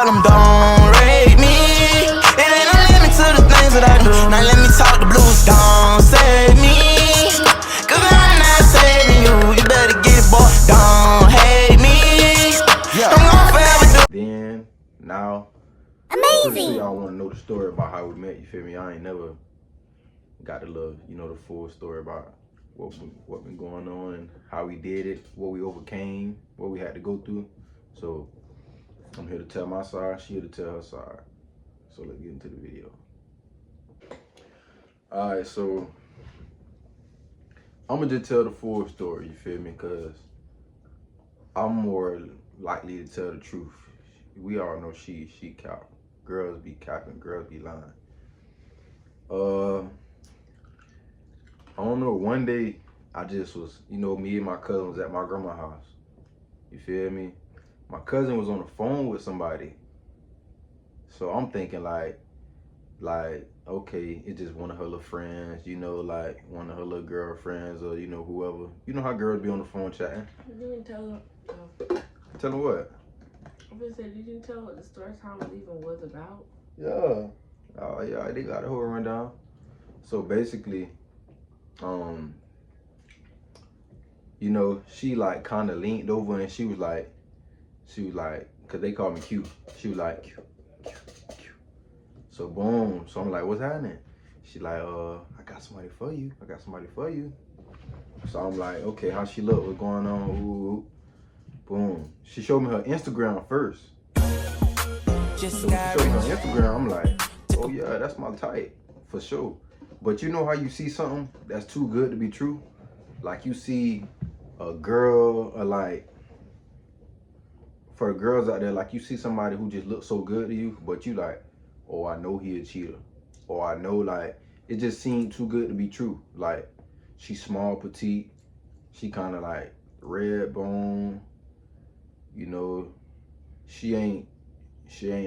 tell them don't rate me. It ain't no limit to the things that I do. Now let me talk the blues, don't save me. Cause I'm not saving you. You better get it, boy. Don't hate me. I'm gonna forever do. Then, now, Amazing. y'all want to know the story about how we met, you feel me? I ain't never got the love, you know, the full story about what been going on and how we did it, what we overcame, what we had to go through. So I'm here to tell my side, she here to tell her side. So let's get into the video. All right, so I'm gonna just tell the full story, you feel me? Cause I'm more likely to tell the truth. We all know she cap. Girls be capping, girls be lying. I don't know, one day I just was, you know, me and my cousin was at my grandma's house. You feel me? My cousin was on the phone with somebody. So I'm thinking like, okay, it's just one of her little friends, you know, like one of her little girlfriends or, you know, whoever. You know how girls be on the phone chatting? You didn't tell her. Tell her what? I was saying, you didn't tell what the story time even was about. Yeah. Oh yeah, they got a whole rundown. So basically, you know, she like kind of leaned over and she was like, cause they call me Q. She was like, Q, Q, Q. So boom. So I'm like, what's happening? She like, I got somebody for you. I got somebody for you. So I'm like, okay, how she look? What's going on? Ooh. Boom. She showed me her Instagram first. So she showed me her Instagram. I'm like, oh yeah, that's my type for sure. But you know how you see something that's too good to be true? Like you see a girl, or like, for the girls out there, like you see somebody who just looks so good to you, but you like, oh, I know he a cheater. Or I know, like, it just seemed too good to be true. Like, she small, petite, she kind of like red bone, you know, she ain't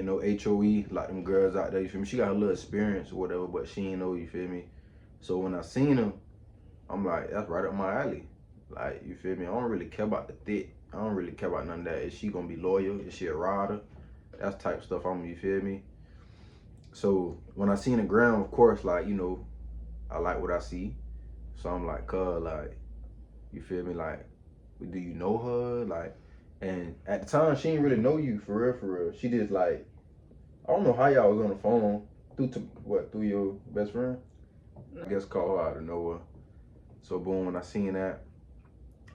no HOE like them girls out there, you feel me? She got a little experience or whatever, but she ain't know, you feel me? So when I seen him, I'm like, that's right up my alley. Like, you feel me? I don't really care about the thick. I don't really care about none of that. Is she gonna be loyal? Is she a rider? That's type stuff you feel me? So when I seen the ground, of course, like, you know, I like what I see. So I'm like, cuz, like, you feel me? Like, do you know her? Like, and at the time, she didn't really know you for real. She just like, I don't know how y'all was on the phone. Through your best friend? I guess call her out of nowhere. So boom, when I seen that,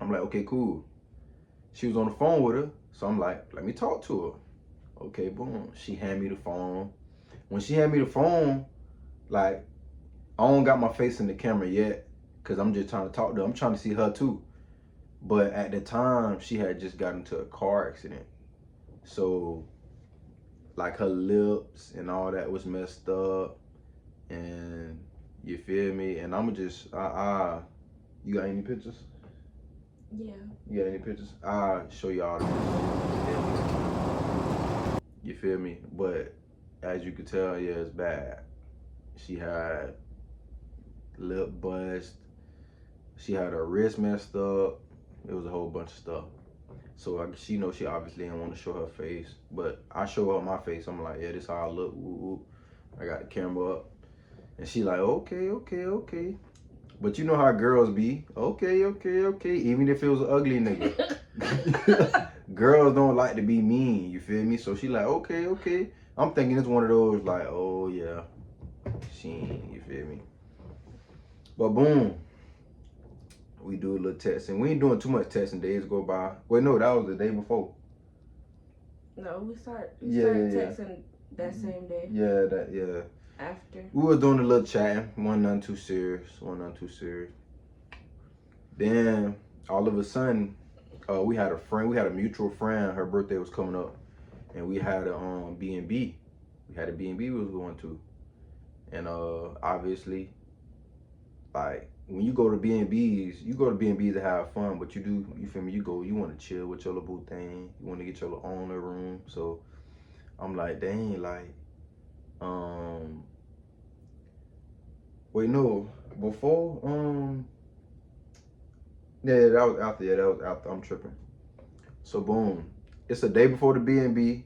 I'm like, okay, cool. She was on the phone with her, so I'm like, let me talk to her. Okay, boom. She hand me the phone. When she hand me the phone, like, I don't got my face in the camera yet, cause I'm just trying to talk to her. I'm trying to see her too. But at the time, she had just got into a car accident. So, like, her lips and all that was messed up. And you feel me? And I'ma just, you got any pictures? Yeah. You got any pictures? I'll show y'all the pictures. You feel me? But as you can tell, yeah, it's bad. She had lip bust. She had her wrist messed up. It was a whole bunch of stuff. So she knows she obviously didn't want to show her face, but I show her my face. I'm like, yeah, this how I look. Woo. I got the camera up, and she like, okay. But you know how girls be. Okay. Even if it was an ugly nigga. Girls don't like to be mean, you feel me? So she like, okay. I'm thinking it's one of those like, oh yeah, she ain't, you feel me? But boom. We do a little testing. We ain't doing too much testing. Days go by. Wait, no, that was the day before. No, we started texting that same day. Yeah. After. We was doing a little chatting. One not too serious. Then all of a sudden, we had a mutual friend. Her birthday was coming up, and we had a B&B. We had a B&B we was going to, and obviously, like, when you go to B&Bs to have fun, but you feel me, you want to chill with your little boo thing, you want to get your little own little room. So I'm like, dang, like, wait, no, before, that was after, I'm tripping. So boom, it's a day before the B&B,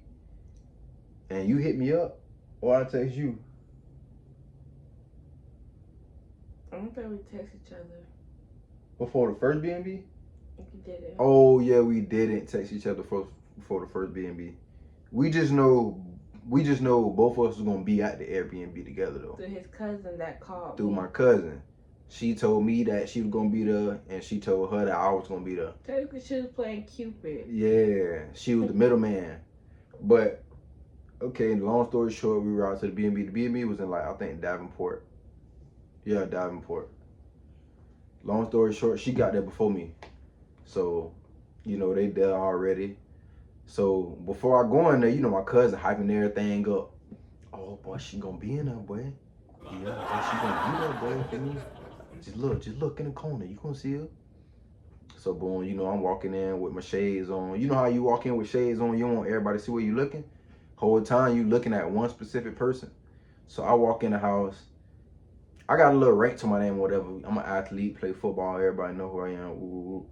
and you hit me up, or I text you. I don't think we text each other. Before the first B&B? We didn't. Oh yeah, we didn't text each other before the first B&B. We just know both of us was gonna be at the Airbnb together though. Through his cousin that called. Through my cousin. She told me that she was gonna be there, and she told her that I was gonna be there. Technically, she was playing Cupid. Yeah, she was the middleman. But okay, long story short, we were out to the B&B. The B&B was in, like, I think Davenport. Yeah, Davenport. Long story short, she got there before me. So, you know, they there already. So before I go in there, you know, my cousin hyping everything up. Oh boy, she gonna be in there, boy. Yeah, she gonna be there, boy. For me. Just look in the corner. You gonna see her. So boom, you know, I'm walking in with my shades on. You know how you walk in with shades on, you don't want everybody to see where you looking? Whole time you looking at one specific person. So I walk in the house. I got a little rank to my name or whatever. I'm an athlete, play football, everybody know who I am. Ooh.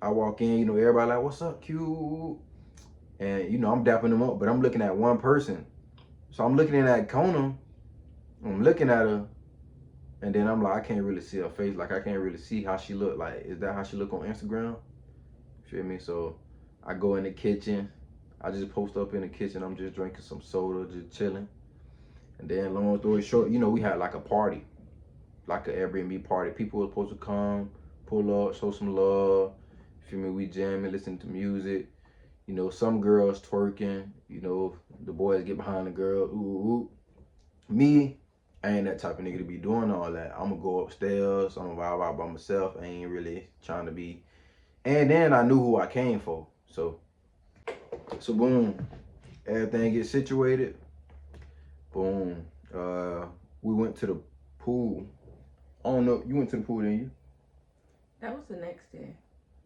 I walk in, you know, everybody like, what's up, Q? And you know, I'm dapping them up, but I'm looking at one person. So I'm looking in that corner, I'm looking at her, and then I'm like, I can't really see her face. Like, I can't really see how she look. Like, is that how she look on Instagram? Feel me? So I go in the kitchen. I just post up in the kitchen. I'm just drinking some soda, just chilling. And then, long story short, you know, we had like a party, like an Airbnb party. People were supposed to come, pull up, show some love. Feel me? We jamming, listening to music. You know, some girls twerking. You know, the boys get behind the girl. Ooh, ooh. Me, I ain't that type of nigga to be doing all that. I'm gonna go upstairs. I'm gonna vibe out by myself. I ain't really trying to be. And then I knew who I came for. So boom, everything gets situated. Boom. We went to the pool. I don't know. You went to the pool, didn't you? That was the next day.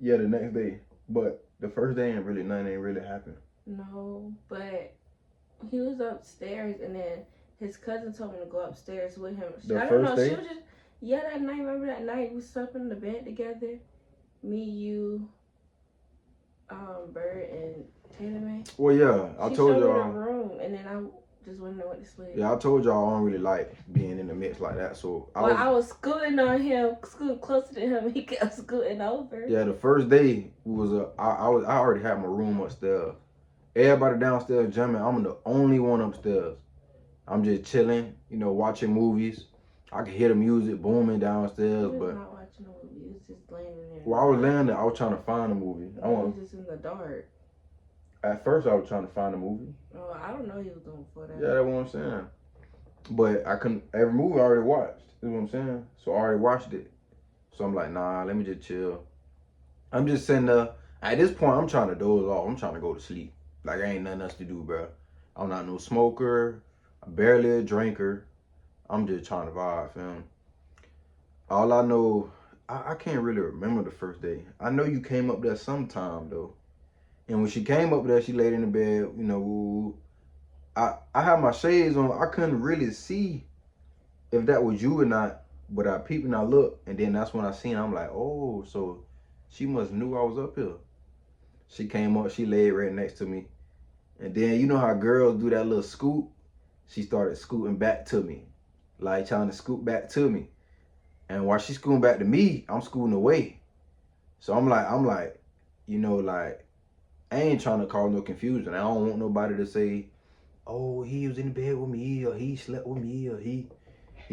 Yeah, the next day. But the first day nothing ain't really happened. No, but he was upstairs, and then his cousin told me to go upstairs with him. The first day? She was just, yeah, that night. Remember that night we slept in the bed together? Me, you, Bert, and Taylor May. Well, yeah, I told y'all. She showed me y'all. the room, and then I just went to sleep. Yeah, I told y'all I don't really like being in the mix like that. So I was scooting on him, scooting closer to him. He kept scooting over. Yeah, the first day was I already had my room upstairs. Everybody downstairs jamming. I'm the only one upstairs. I'm just chilling, you know, watching movies. I could hear the music booming downstairs, but not watching a movie. You was just laying there. Well, I was laying there. I was trying to find a movie. I was just in the dark. At first, I was trying to find a movie. Oh, I don't know he was going for that. Yeah, that's what I'm saying. But I couldn't. Every movie I already watched. You know what I'm saying? So I already watched it. So I'm like, nah, let me just chill. I'm just sitting there. At this point, I'm trying to doze off. I'm trying to go to sleep. Like, I ain't nothing else to do, bro. I'm not no smoker. I'm barely a drinker. I'm just trying to vibe, fam. All I know, I can't really remember the first day. I know you came up there sometime, though. And when she came up there, she laid in the bed, you know, I had my shades on. I couldn't really see if that was you or not, but I peeped and I looked, and then that's when I seen her. I'm like, oh, so she must knew I was up here. She came up, she laid right next to me. And then you know how girls do that little scoot? She started scooting back to me, like trying to scoot back to me. And while she's scooting back to me, I'm scooting away. So I'm like, you know, like, I ain't trying to cause no confusion. I don't want nobody to say, oh, he was in bed with me, or he slept with me, or he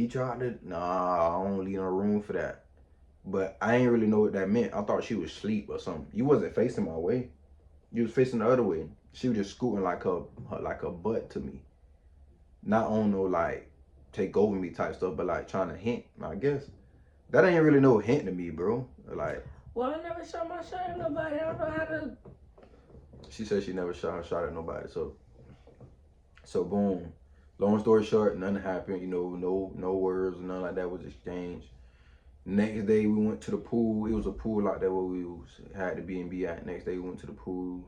tried to. Nah, I don't leave no room for that. But I ain't really know what that meant. I thought she was asleep or something. You wasn't facing my way. You was facing the other way. She was just scooting like her butt to me. Not on no like take over me type stuff, but like trying to hint. I guess that ain't really no hint to me, bro. Like, well, I never shot my shot at nobody. I don't know how to. She said she never shot her shot at nobody. So boom. Long story short, nothing happened. You know, no words, nothing like that was exchanged. Next day we went to the pool. It was a pool like that where we had the B&B at. Next day we went to the pool.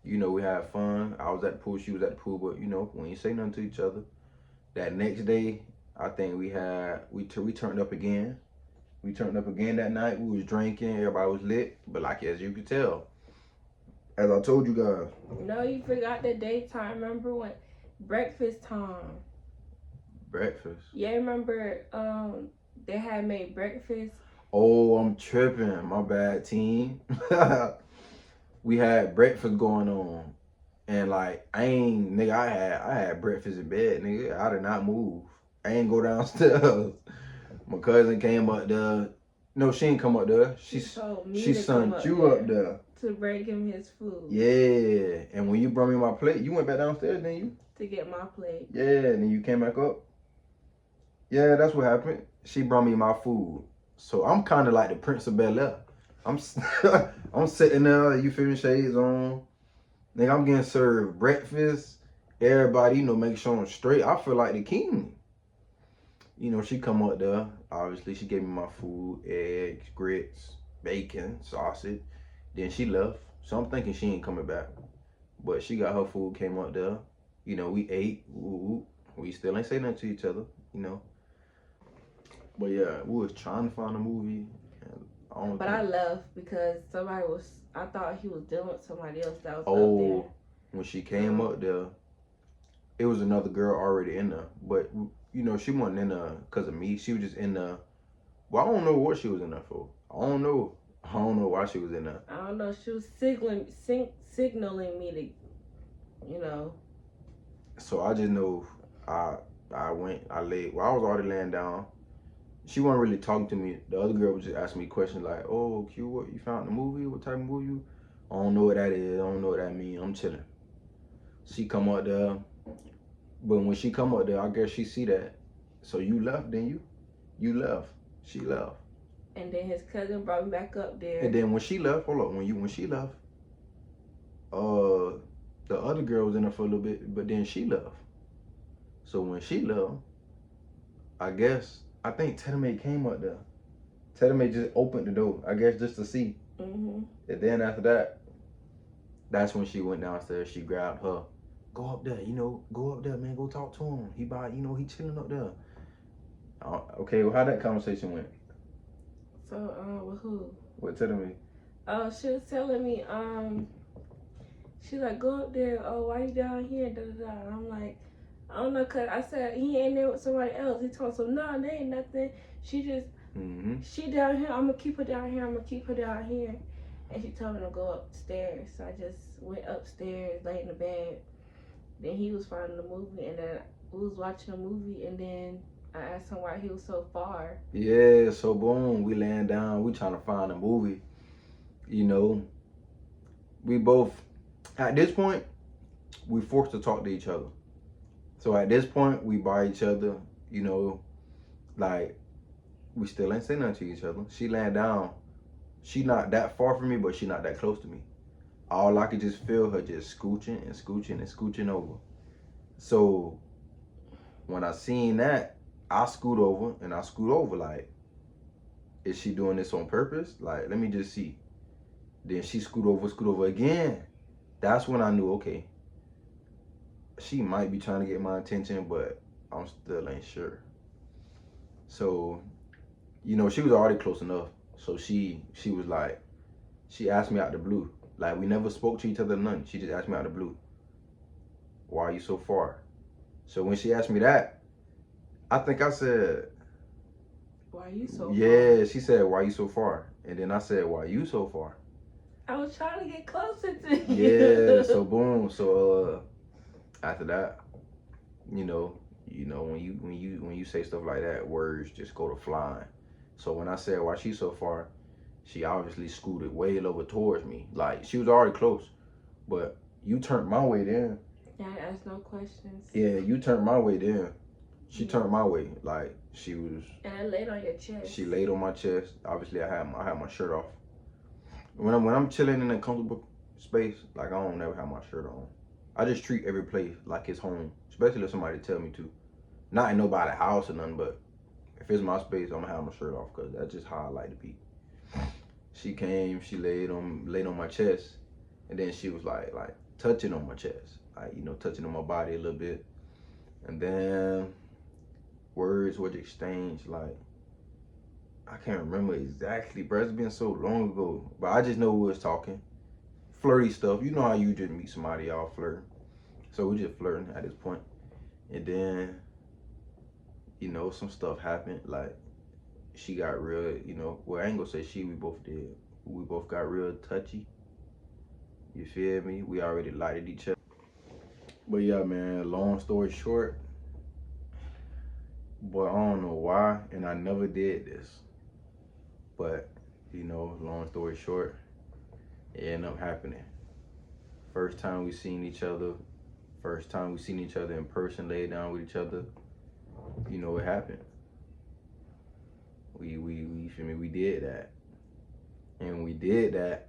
You know, we had fun. I was at the pool, she was at the pool, but you know, we ain't say nothing to each other. That next day, I think we turned up again. We turned up again that night. We was drinking, everybody was lit. But like, as you could tell, As I told you guys. No, you forgot the daytime. Remember when breakfast time? Breakfast. Yeah, remember they had made breakfast. Oh, I'm tripping. My bad, team. We had breakfast going on. And like I had breakfast in bed, nigga. I did not move. I ain't go downstairs. My cousin came up there. No, she ain't come up there. She told me she to come sent you up there. to bring him his food. Yeah. And when you brought me my plate, you went back downstairs, didn't you? To get my plate. Yeah, and then you came back up. Yeah, that's what happened. She brought me my food. So I'm kind of like the Prince of Bel-Air. I'm sitting there, you feel me, shades on. Nigga, I'm getting served breakfast. Everybody, you know, make sure I'm straight. I feel like the king. You know, she come up there. Obviously, she gave me my food, eggs, grits, bacon, sausage. Then she left. So I'm thinking she ain't coming back. But she got her food, came up there. You know, we ate. We still ain't say nothing to each other, you know. But yeah, we was trying to find a movie. I left because I thought he was dealing with somebody else that was up there. When she came up there, it was another girl already in there. But, you know, she wasn't in there because of me. She was just in there. Well, I don't know what she was in there for. I don't know why she was in there. I don't know. She was signaling me to, you know. So I just know I laid. Well, I was already laying down. She wasn't really talking to me. The other girl was just asking me questions like, "Oh, Q, what you found in the movie? What type of movie you?" I don't know what that is. I don't know what that means. I'm chilling. She come up there, but when she come up there, I guess she see that. So you left, didn't you? You left. She left. And then his cousin brought me back up there. And then when she left, hold up, when she left, the other girl was in there for a little bit, but then she left. So when she left, I think Tedamate came up there. Tedamate just opened the door, I guess, just to see. Mm-hmm. And then after that, that's when she went downstairs. She grabbed her. Go up there, go up there, man. Go talk to him. He he chilling up there. Okay, well, how that conversation went? So, with who? With Tedamate. Oh, she was telling me, she's like, go up there. Oh, why you down here? Da, da, da. And I'm like, I don't know, cause I said he ain't there with somebody else. He told me, no, there ain't nothing. She just, she down here. I'm gonna keep her down here. And she told me to go upstairs. So I just went upstairs, laid in the bed. Then he was finding the movie, and then we was watching the movie, and then I asked him why he was so far. Yeah, so boom, we laying down. We trying to find a movie. You know, we both, at this point, we forced to talk to each other. So at this point, we by each other, you know, like, we still ain't saying nothing to each other. She laying down. She not that far from me, but she not that close to me. All I could just feel her just scooching and scooching and scooching over. So when I seen that, I scoot over like, is she doing this on purpose? Like, let me just see. Then she scoot over again. That's when I knew, okay, she might be trying to get my attention, but I'm still ain't sure. So, you know, she was already close enough. So she was like, she asked me out the blue. Like, we never spoke to each other, nothing. She just asked me out the blue, why are you so far? So when she asked me that, I think I said, why are you so far? Yeah, she said, why you so far? And then I said, why you so far? I was trying to get closer to you. Yeah, so boom. So after that, you know, when you say stuff like that, words just go to flying. So when I said why she so far, she obviously scooted way over towards me. Like, she was already close, but you turned my way then. Yeah, I asked no questions. Yeah, you turned my way then. She turned my way, like she was. And I laid on your chest. She laid on my chest. Obviously, I had my shirt off. When I'm chilling in a comfortable space, like, I don't never have my shirt on. I just treat every place like it's home, especially if somebody tell me to. Not in nobody's house or nothing, but if it's my space, I'm gonna have my shirt off because that's just how I like to be. She came, she laid on my chest, and then she was like touching on my chest, like, you know, touching on my body a little bit, and then words were exchanged. Like, I can't remember exactly, bro. It's been so long ago, but I just know we was talking. flirty stuff. You know how you just meet somebody, y'all flirting. So we just flirting at this point. And then, you know, some stuff happened. Like, she got real, you know, well, I ain't gonna say she, we both did. We both got real touchy. You feel me? We already liked each other. But yeah, man, long story short, boy, I don't know why, and I never did this. But, you know, long story short, it ended up happening. First time we seen each other in person, laid down with each other, you know, it happened. We feel me, we did that. And when we did that,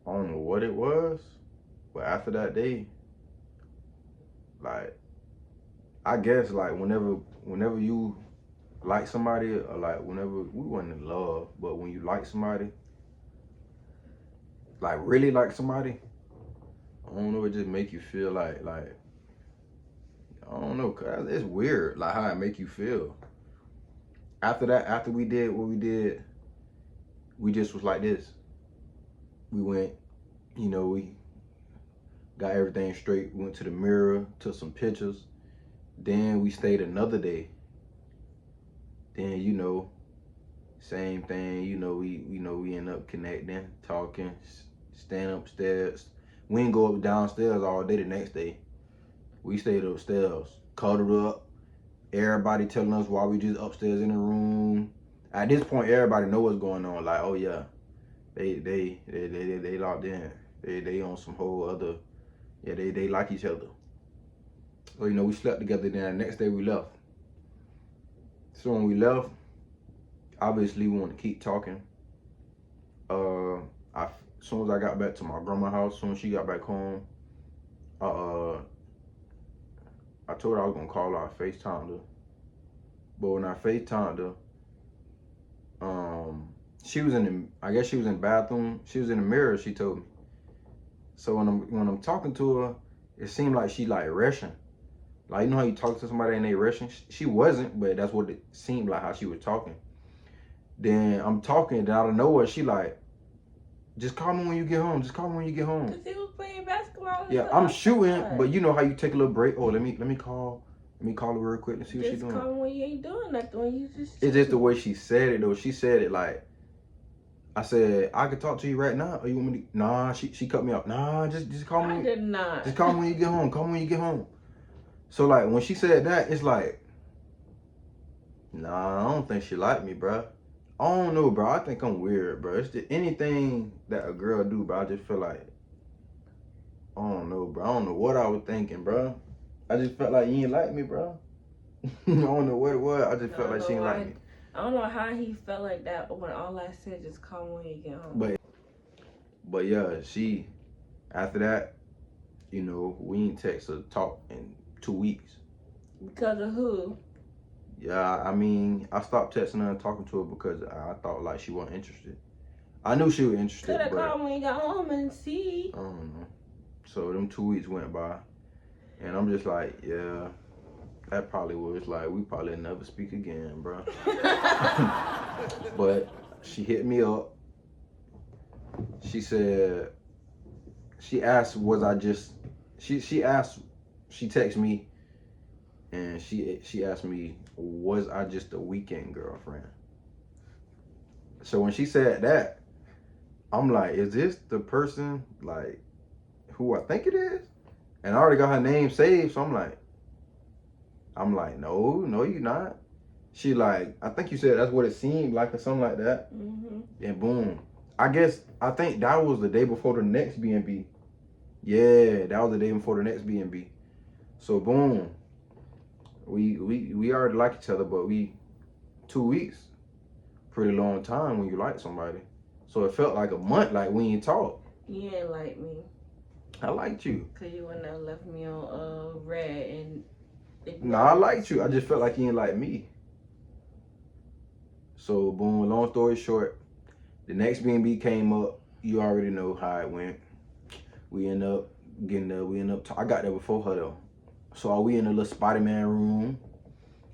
I don't know what it was, but after that day, like, I guess, like, whenever you like somebody, or like whenever, we weren't in love, but when you like somebody, like really like somebody, I don't know, it just make you feel like, I don't know, cause it's weird, like how it make you feel. After that, after we did what we did, we just was like this. We went, you know, we got everything straight, went to the mirror, took some pictures. Then we stayed another day. Then, you know, same thing, you know, we end up connecting, talking, staying upstairs. We didn't go up downstairs all day the next day. We stayed upstairs, cuddled up. Everybody telling us why we just upstairs in the room. At this point, everybody know what's going on. Like, oh yeah, they locked in. They on some whole other, yeah, they like each other. Well, you know, we slept together. Then the next day we left. So when we left, obviously we want to keep talking. As soon as I got back to my grandma's house, as soon as she got back home, I told her I was gonna call her. I FaceTimed her. But when I FaceTimed her, she was in the, I guess she was in the bathroom. She was in the mirror, she told me. So when I'm talking to her, it seemed like she like rushing. Like, you know how you talk to somebody and they rushing? She wasn't, but that's what it seemed like, how she was talking. Then I'm talking, and out of nowhere, she like, just call me when you get home. Just call me when you get home. Cause he was playing basketball. Yeah, I'm shooting, but you know how you take a little break. Oh, let me call her real quick and see what she's doing. Just call me when you ain't doing nothing. When you just. It's just the way she said it though. She said it like, I said, I could talk to you right now. Or you want me to? Nah, she cut me off. Nah, just call me. I did not. Just call me when you get home. Call me when you get home. So like when she said that, it's like, nah, I don't think she like me, bro. I don't know, bro. I think I'm weird, bro. It's just anything that a girl do, bro. I just feel like, I don't know, bro. I don't know what I was thinking, bro. I just felt like you ain't like me, bro. I don't know what it was. I just felt like she ain't like me. I don't know how he felt like that when all I said, just call me when you get home. But yeah, she, after that, you know, we ain't text or talk in 2 weeks. Because of who? Yeah, I mean, I stopped texting her and talking to her because I thought like she wasn't interested. I knew she was interested, Could have but called when you got home and see. I don't know. So them 2 weeks went by, and I'm just like, yeah, that probably was like, we probably never speak again, bro. But she hit me up. She said, she asked, was I just, she asked, she texted me, and she asked me, was I just a weekend girlfriend? So when she said that, I'm like, is this the person, like, who I think it is? And I already got her name saved, so I'm like, no, you're not. She like, I think you said that's what it seemed like, or something like that. Mm-hmm. And boom. I think that was the day before the next B&B. Yeah, that was the day before the next B&B. So boom. We already like each other, but 2 weeks, pretty long time when you like somebody. So it felt like a month, like we ain't talk. You ain't like me. I liked you. Cause you wouldn't have left me on red and. Nah, I liked you. I just felt like you ain't like me. So boom, long story short, the next B&B came up. You already know how it went. We end up getting there. I got there before her though. So we in a little Spider-Man room.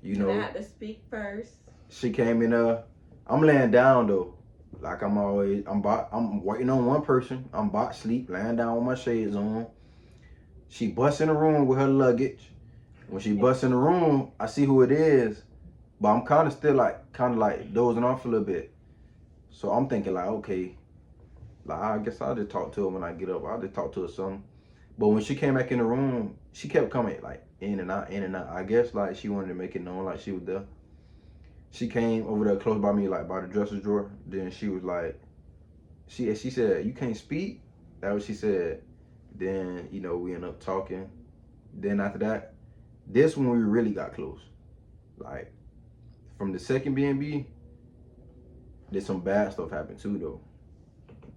You know. I had to speak first. She came in there. I'm laying down though. Like I'm waiting on one person. I'm about to sleep, laying down with my shades on. She busts in the room with her luggage. When she busts in the room, I see who it is, but I'm kind of still like dozing off a little bit. So I'm thinking like, okay, like I guess I'll just talk to her when I get up. I'll just talk to her something. But when she came back in the room, she kept coming like in and out, in and out. I guess like she wanted to make it known like she was there. She came over there close by me, like by the dresser drawer. Then she was like, she said, "You can't speak." That was what she said. Then you know we ended up talking. Then after that, this one we really got close. Like from the second B&B, did some bad stuff happen too though.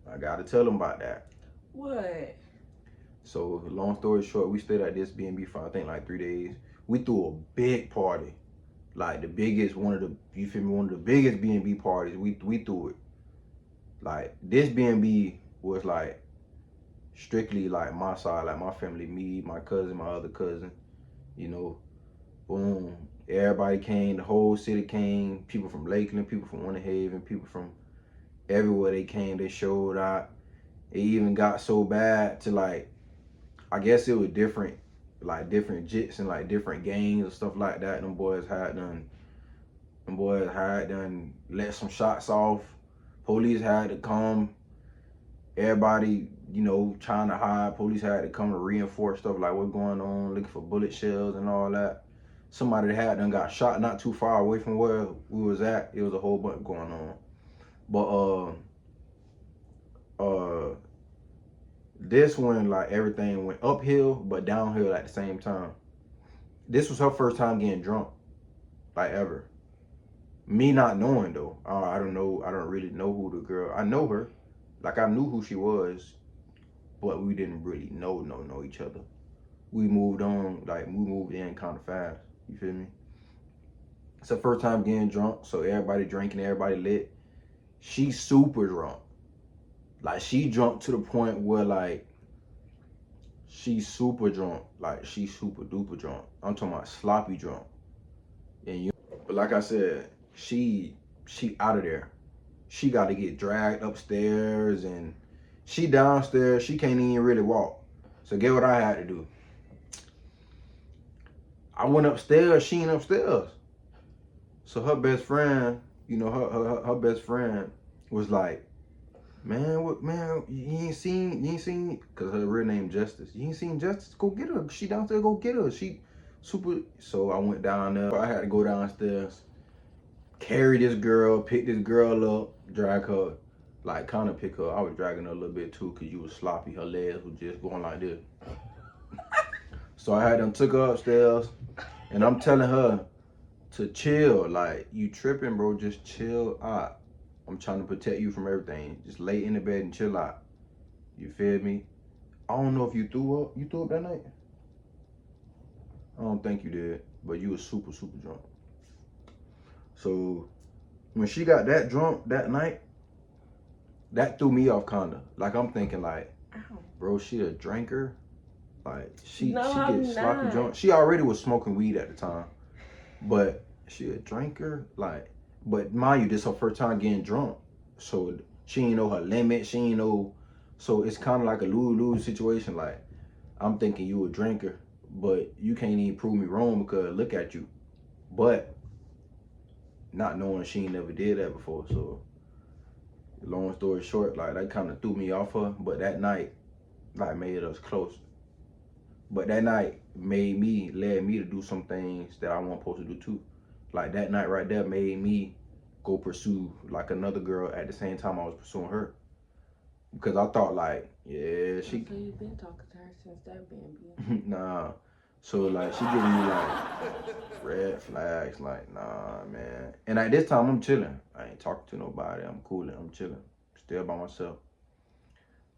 I gotta tell them about that. What? So long story short, we stayed at this B&B for I think like 3 days. We threw a big party, like the biggest, one of the biggest B&B parties. We threw it. Like this B&B was like strictly like my side, like my family, me, my cousin, my other cousin. You know, boom. Everybody came, the whole city came. People from Lakeland, people from Winter Haven, people from everywhere they came. They showed out. It even got so bad to like, I guess it was different, like different jits and like different gangs and stuff like that. Them boys had done let some shots off. Police had to come. Everybody, you know, trying to hide. Police had to come to reinforce stuff like what's going on, looking for bullet shells and all that. Somebody that had done got shot not too far away from where we was at. It was a whole bunch going on. But this one, like everything went uphill but downhill at the same time. This was her first time getting drunk, like ever. Me not knowing though. I don't know. I don't really know who the girl. I know her, like I knew who she was, but we didn't really know each other. We moved on, like we moved in kind of fast. You feel me? It's her first time getting drunk, so everybody drinking, everybody lit. She's super drunk. Like she drunk to the point where like she's super drunk. Like she's super duper drunk. I'm talking about sloppy drunk. And but like I said, she out of there. She got to get dragged upstairs and she downstairs. She can't even really walk. So get what I had to do. I went upstairs. She ain't upstairs. So her best friend, you know, her best friend was like, man, what, man, you ain't seen, cause her real name Justice. You ain't seen Justice? Go get her. She downstairs. Go get her. She super. So I went down there. I had to go downstairs, carry this girl, pick this girl up, drag her, like kind of pick her. I was dragging her a little bit too, cause you was sloppy. Her legs was just going like this. So I had them took her upstairs, and I'm telling her to chill. Like, you tripping, bro? Just chill out. I'm trying to protect you from everything. Just lay in the bed and chill out. You feel me? I don't know if you threw up. You threw up that night? I don't think you did, but you was super, super drunk. So when she got that drunk that night, that threw me off kinda. Like I'm thinking like, bro, she a drinker? Like she gets sloppy drunk. She already was smoking weed at the time. But she a drinker? Like, but mind you, this her first time getting drunk. So she ain't know her limit. She ain't know. So it's kind of like a lose-lose situation. Like, I'm thinking you a drinker, but you can't even prove me wrong because look at you. But not knowing she ain't never did that before. So long story short, like that kind of threw me off her. But that night, like made us close. But that night led me to do some things that I wasn't supposed to do too. Like that night right there made me go pursue like another girl at the same time I was pursuing her. Because I thought like, yeah, she. So you've been talking to her since that B&B? Nah. So like she giving me like red flags, like nah, man. And at this time I'm chilling. I ain't talking to nobody. I'm cooling. I'm chilling. Still by myself.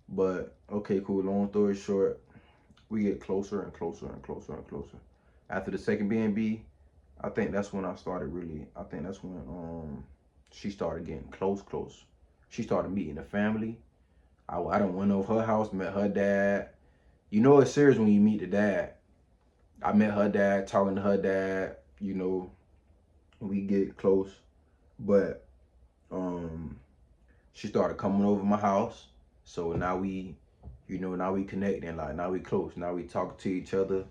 But okay, cool. Long story short, we get closer and closer and closer and closer. After the second B&B, I think that's when I started really. I think that's when she started getting close. She started meeting the family. I done went over her house, met her dad. You know it's serious when you meet the dad. I met her dad, talking to her dad. You know, we get close, but she started coming over my house. So now we, now we connecting. Like now we close. Now we talking to each other.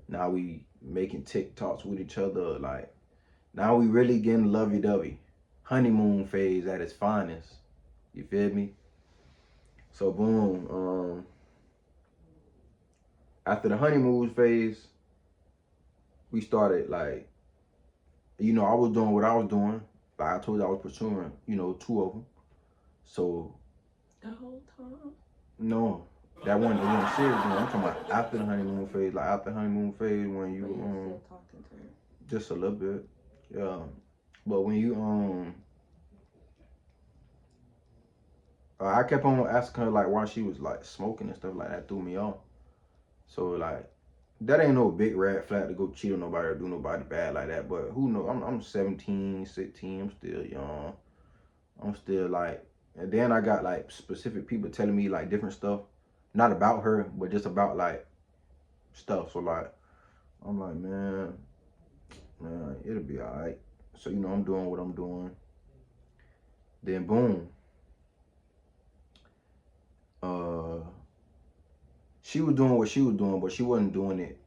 Now we making TikToks with each other. Like now we really getting lovey-dovey. Honeymoon phase at its finest. You feel me? So boom. After the honeymoon phase, we started like, I was doing what I was doing. Like I told you, I was pursuing, 2 of them. So. The whole time? No, that one serious. I'm talking about after the honeymoon phase. Like after the honeymoon phase, when you still talking to her? Just a little bit, yeah. But when you I kept on asking her like why she was like smoking and stuff like that, threw me off. So like that ain't no big red flag to go cheat on nobody or do nobody bad like that. But who knows? I'm 17, 16. I'm still young. I'm still like, and then I got like specific people telling me like different stuff, not about her, but just about like stuff. So like, I'm like, man, it'll be all right. So I'm doing what I'm doing. Then boom. She was doing what she was doing, but she wasn't doing it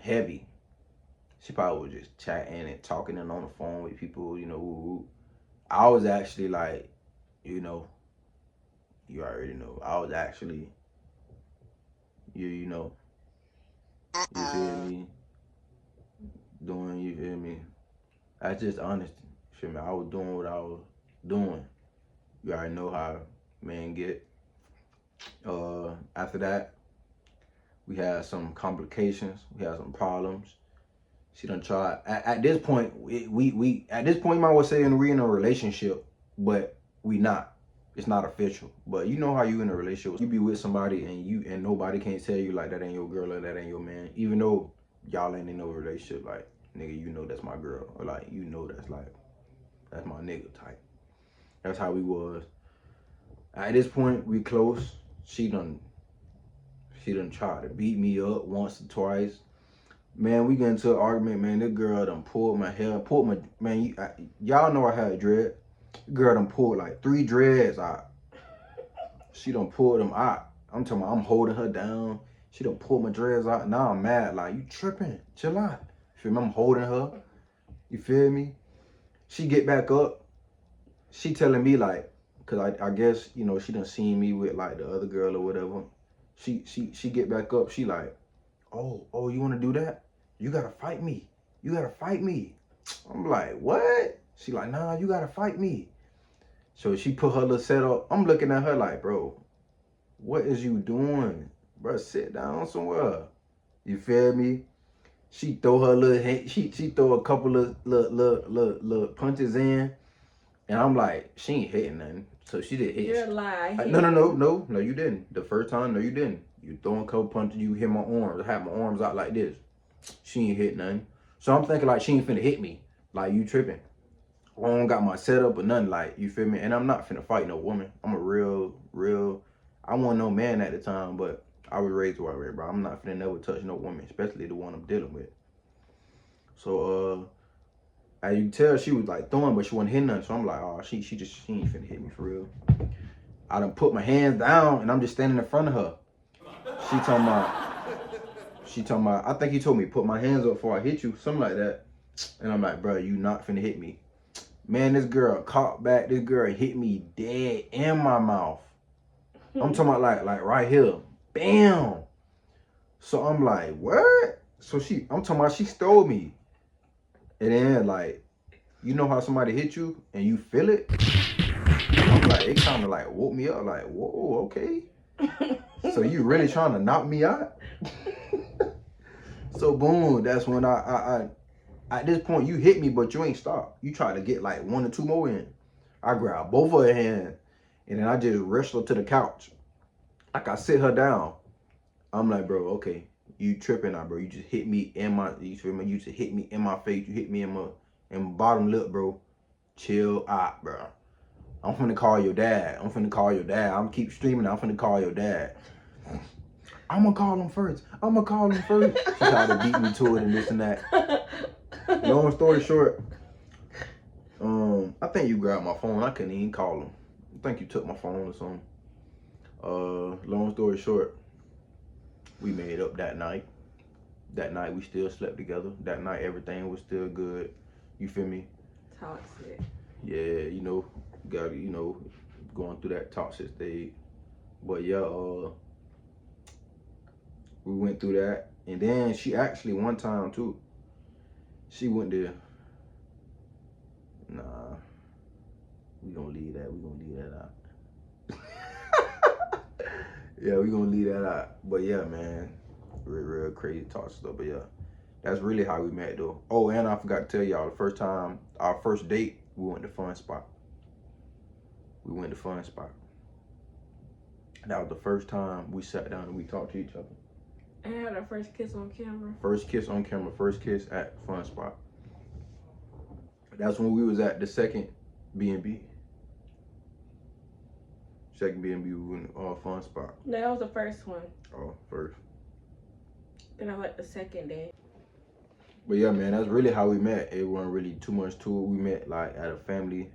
heavy. She probably was just chatting and talking and on the phone with people, I was actually like, you already know. I was actually, you feel me? You feel me? That's just honesty. You feel me? I was doing what I was doing. You already know how men get. After that, we had some complications. We had some problems. She done tried. At this point, we at this point, you might well say we in a relationship, but we not. It's not official. But you know how you in a relationship. You be with somebody and nobody can't tell you like that ain't your girl or that ain't your man. Even though y'all ain't in no relationship, like nigga, that's my girl. Or like that's my nigga type. That's how we was. At this point, we close. She done tried to beat me up once or twice. Man, we get into an argument, man. This girl done pulled my hair, y'all know I had dread. Girl done pulled like 3 dreads out. She done pulled them out. I'm talking about I'm holding her down. She done pulled my dreads out. Now I'm mad. Like, you tripping. Chill out. You feel me? I'm holding her. You feel me? She get back up. She telling me like, cause I guess, she done seen me with like the other girl or whatever. She get back up. She like, oh, you wanna do that? You gotta fight me. You gotta fight me. I'm like, what? She like, nah, you gotta fight me. So she put her little setup. I'm looking at her like, bro, what is you doing? Bro, sit down somewhere. You feel me? She throw her little hand, she throw a couple of little punches in. And I'm like, she ain't hitting nothing. So she didn't hit. You're a lie. No, you didn't. The first time, no, you didn't. You throwing a couple punches, you hit my arms. I had my arms out like this. She ain't hit nothing. So I'm thinking like she ain't finna hit me. Like, you tripping. I don't got my setup or nothing, like, you feel me? And I'm not finna fight no woman. I'm a real, I wasn't no man at the time, but I was raised where I was, bro. I'm not finna never touch no woman, especially the one I'm dealing with. So, as you can tell, she was like throwing, but she wasn't hitting nothing. So I'm like, oh, she ain't finna hit me for real. I done put my hands down and I'm just standing in front of her. She talking about, I think he told me, put my hands up before I hit you, something like that. And I'm like, bro, you not finna hit me. Man, this girl caught back. This girl hit me dead in my mouth. I'm talking about like right here. Bam. So I'm like, what? So I'm talking about she stole me. And then like, you know how somebody hit you and you feel it? I'm like, it kind of like woke me up like, whoa, okay. So you really trying to knock me out? So boom, that's when I at this point, you hit me, but you ain't stopped. You try to get like 1 or 2 more in. I grab both of her hands, and then I just wrestle her to the couch. Like, I sit her down. I'm like, bro, okay, you tripping now, bro. You just hit me in my, you feel me? You just hit me in my face. You hit me in my bottom lip, bro. Chill out, bro. I'm finna call your dad. I'm keep streaming. I'm finna call your dad. I'm gonna call him first. She tried to beat me to it and this and that. Long story short, I think you grabbed my phone. I couldn't even call him. think you took my phone or something. Long story short, we made up that night. That night we still slept together. That night everything was still good. You feel me? Toxic. Yeah, you know, got going through that toxic stage. But yeah, we went through that, and then she actually one time too. She went there. Nah, we gonna leave that. We gonna leave that out. Yeah, we gonna leave that out. But yeah, man, real crazy talk stuff. But yeah, that's really how we met though. Oh, and I forgot to tell y'all, the first time, our first date, we went to Fun Spot. We went to Fun Spot. That was the first time we sat down and we talked to each other. I had our first kiss on camera. First kiss on camera, first kiss at Fun Spot. That's when we was at the second B&B. Second B&B, we went Fun Spot. No, that was the first one. Oh, first. Then I like the second day. But yeah, man, that's really how we met. It wasn't really too much to it. We met like at a family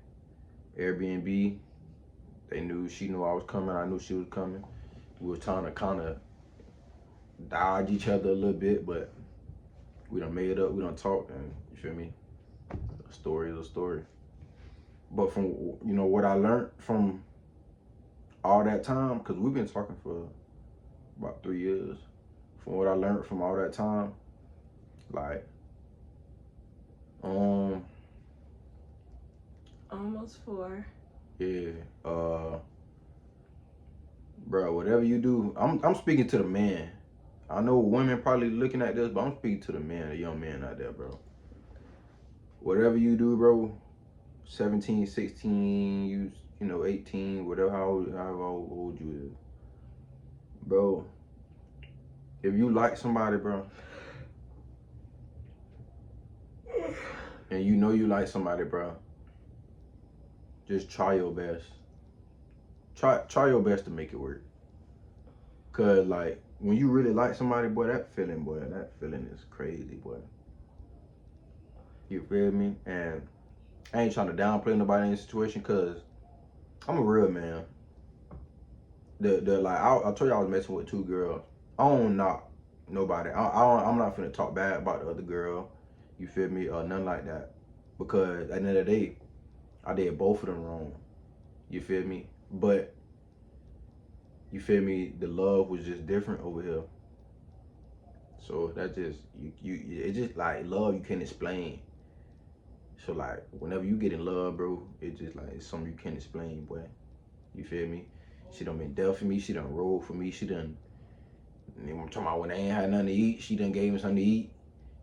Airbnb. She knew I was coming. I knew she was coming. We were trying to kind of dodge each other a little bit, but we done made it up. We done talked, and you feel me? A story is a story. But from what I learned from all that time, because we've been talking for about 3 years. From what I learned from all that time, like, Almost 4. yeah, bro, whatever you do, I'm speaking to the man. I know women probably looking at this, but I'm speaking to the man, the young man out there, bro. Whatever you do, bro, 17, 16, you know, 18, whatever, however old you is, bro, if you like somebody, bro, and you know you like somebody, bro, just try your best. Try your best to make it work. Cause like when you really like somebody, boy, that feeling is crazy, boy. You feel me? And I ain't trying to downplay nobody in this situation, cause I'm a real man. I told you I was messing with 2 girls. I don't knock nobody. I'm not finna talk bad about the other girl. You feel me? Or nothing like that. Because at the end of the day, I did both of them wrong. You feel me? But you feel me? The love was just different over here. So that's just it's just like love you can't explain. So like whenever you get in love, bro, it's just like it's something you can't explain, boy. You feel me? She done been there for me. She done rode for me. She done. I'm talking about when I ain't had nothing to eat. She done gave me something to eat.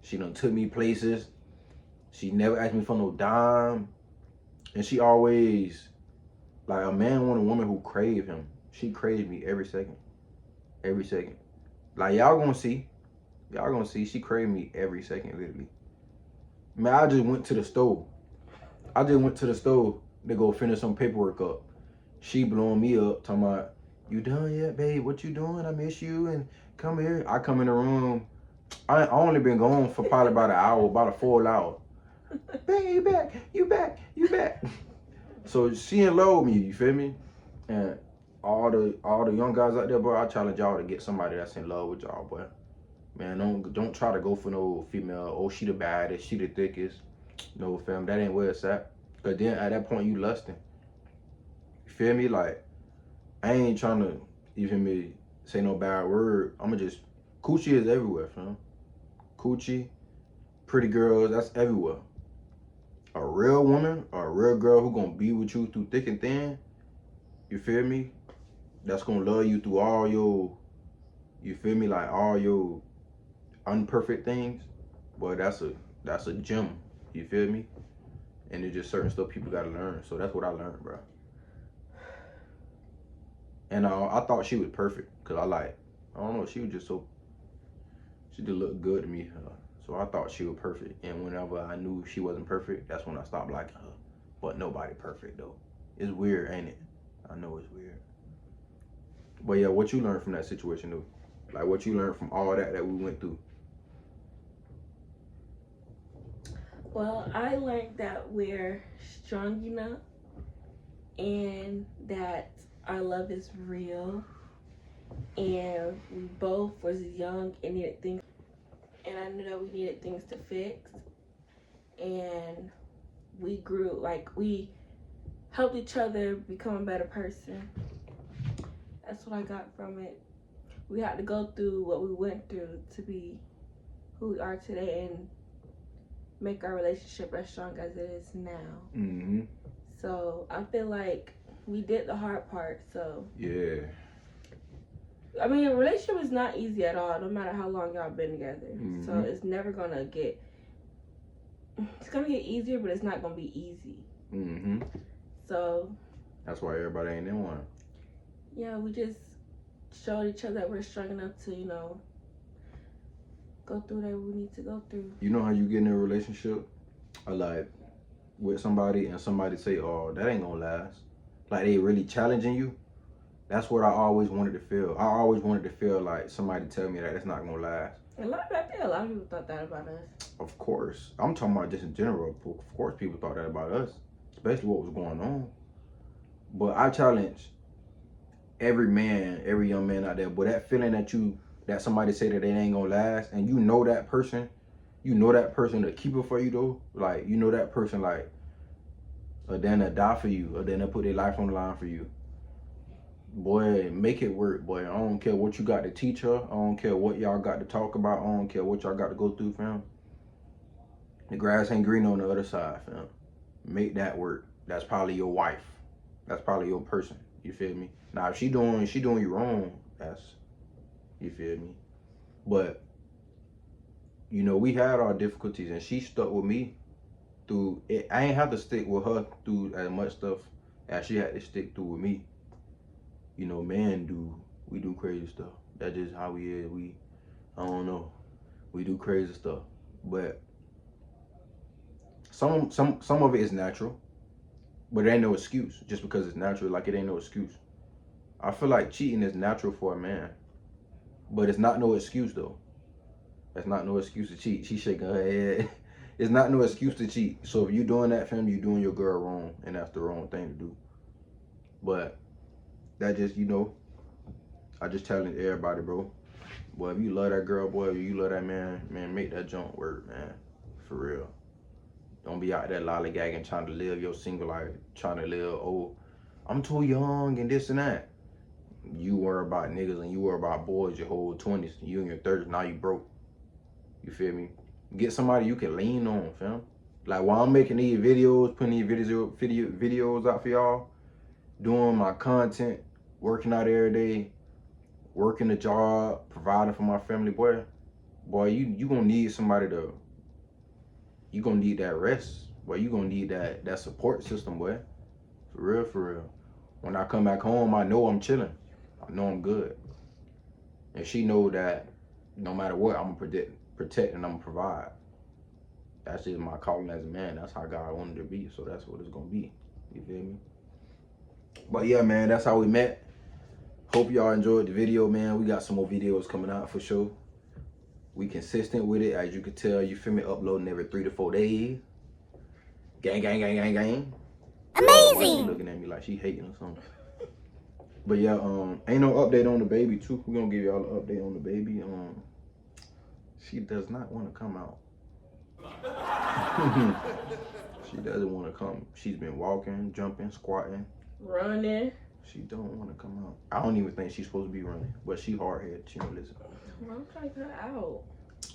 She done took me places. She never asked me for no dime. And she always, like, a man want a woman who crave him. She craves me every second. Every second. Like, y'all gonna see. Y'all gonna see. She craved me every second, literally. Man, I just went to the store. To go finish some paperwork up. She blowing me up, talking about, you done yet, babe? What you doing? I miss you, and come here. I come in the room. I only been gone for probably about an hour, about a full hour. Babe, you back. So she in love with me, you feel me? And all the young guys out there, bro, I challenge y'all to get somebody that's in love with y'all, boy. Man, don't try to go for no female. Oh, she the baddest, she the thickest. No, fam, that ain't where it's at. Cause then at that point you lusting. You feel me? Like, I ain't trying to, you feel me, say no bad word. I'ma just, coochie is everywhere, fam. Coochie, pretty girls, that's everywhere. A real woman or a real girl who gonna be with you through thick and thin, you feel me? That's gonna love you through all your, you feel me, like all your unperfect things. Boy, that's a gem, you feel me? And there's just certain stuff people gotta learn. So that's what I learned, bro. And I thought she was perfect, cause I don't know, she was just so, she did look good to me. So I thought she was perfect. And whenever I knew she wasn't perfect, that's when I stopped liking her. But nobody perfect though. It's weird, ain't it? I know it's weird. But yeah, what you learned from that situation though? Like what you learned from all that we went through? Well, I learned that we're strong enough and that our love is real, and we both was young and needed things, and I knew that we needed things to fix, and we grew, like, we helped each other become a better person. That's what I got from it. We had to go through what we went through to be who we are today and make our relationship as strong as it is now. Mm-hmm. So I feel like we did the hard part. So yeah, I mean, a relationship is not easy at all, no matter how long y'all been together. Mm-hmm. So it's never gonna get. It's gonna get easier, but it's not gonna be easy. Mm-hmm. So that's why everybody ain't in one. Yeah, we just showed each other that we're strong enough to, you know, go through whatever we need to go through. You know how you get in a relationship, like with somebody, and somebody say, "Oh, that ain't gonna last." Like they really challenging you. That's what I always wanted to feel. I always wanted to feel like somebody tell me that it's not gonna last. I think a lot of people thought that about us. Of course, I'm talking about just in general. Of course, people thought that about us, especially what was going on. But I challenge every man, every young man out there. But that feeling that somebody say that it ain't gonna last, and you know that person to keep it for you though. Like you know that person like, or then to die for you, or then to put their life on the line for you. Boy, make it work, boy. I don't care what you got to teach her. I don't care what y'all got to talk about. I don't care what y'all got to go through, fam. The grass ain't green on the other side, fam. Make that work. That's probably your wife. That's probably your person. You feel me? Now, if she doing you wrong, that's, you feel me? But, you know, we had our difficulties, and she stuck with me through it. I ain't have to stick with her through as much stuff as she had to stick through with me. You know, we do crazy stuff. That's just how we is. I don't know. We do crazy stuff. But some of it is natural. But it ain't no excuse. Just because it's natural, like it ain't no excuse. I feel like cheating is natural for a man. But it's not no excuse though. That's not no excuse to cheat. She's shaking her head. It's not no excuse to cheat. So if you doing that, fam, you doing your girl wrong. And that's the wrong thing to do. But that just, you know, I just challenge everybody, bro. Boy, if you love that girl, boy, if you love that man, make that junk work, man. For real. Don't be out there lollygagging, trying to live your single life, trying to live, oh, I'm too young and this and that. You worry about niggas and you worry about boys your whole 20s. You in your 30s, now you broke. You feel me? Get somebody you can lean on, fam. Like while I'm making these videos, putting these videos out for y'all, doing my content, working out every day, working a job, providing for my family, boy, you gonna need somebody to, you gonna need that rest, boy. You gonna need that support system, boy. For real, for real. When I come back home, I know I'm chilling. I know I'm good. And she know that no matter what, I'm gonna protect and I'm gonna provide. That's just my calling as a man. That's how God wanted it to be. So that's what it's gonna be. You feel me? But yeah, man, that's how we met. Hope y'all enjoyed the video, man. We got some more videos coming out for sure. We consistent with it, as you can tell. You feel me? Uploading every 3 to 4 days. Gang, gang, gang, gang, gang. Amazing. She looking at me like she hating or something. But yeah, ain't no update on the baby too. We're gonna give y'all an update on the baby. She does not want to come out. She doesn't want to come. She's been walking, jumping, squatting, running. She don't want to come out. I don't even think she's supposed to be running, but she hard-headed. She don't listen. Well, I'm trying to get her out.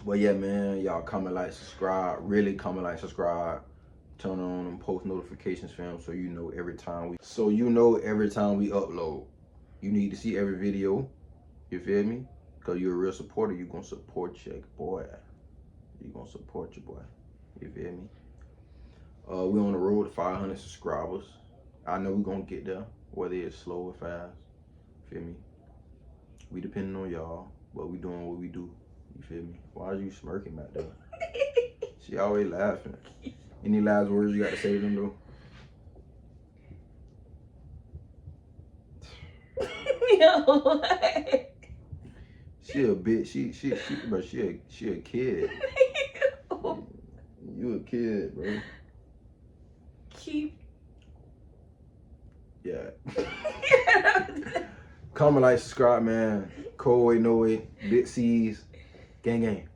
But yeah, man, y'all comment, like, subscribe. Really comment, like, subscribe. Turn on them post notifications, fam, so you know every time we upload. You need to see every video. You feel me? Because you're a real supporter. You're going to support your boy. You're going to support your boy. You feel me? We're on the road to 500 subscribers. I know we're going to get there, whether it's slow or fast. Feel me? We depending on y'all, but we doing what we do. You feel me? Why are you smirking back there? She always laughing. Any last words you got to say to them, though? Yo, she a bitch. She a kid. You a kid, bro. Keep. Comment, like, subscribe, man. Cold way, no way. Big C's. Gang, gang.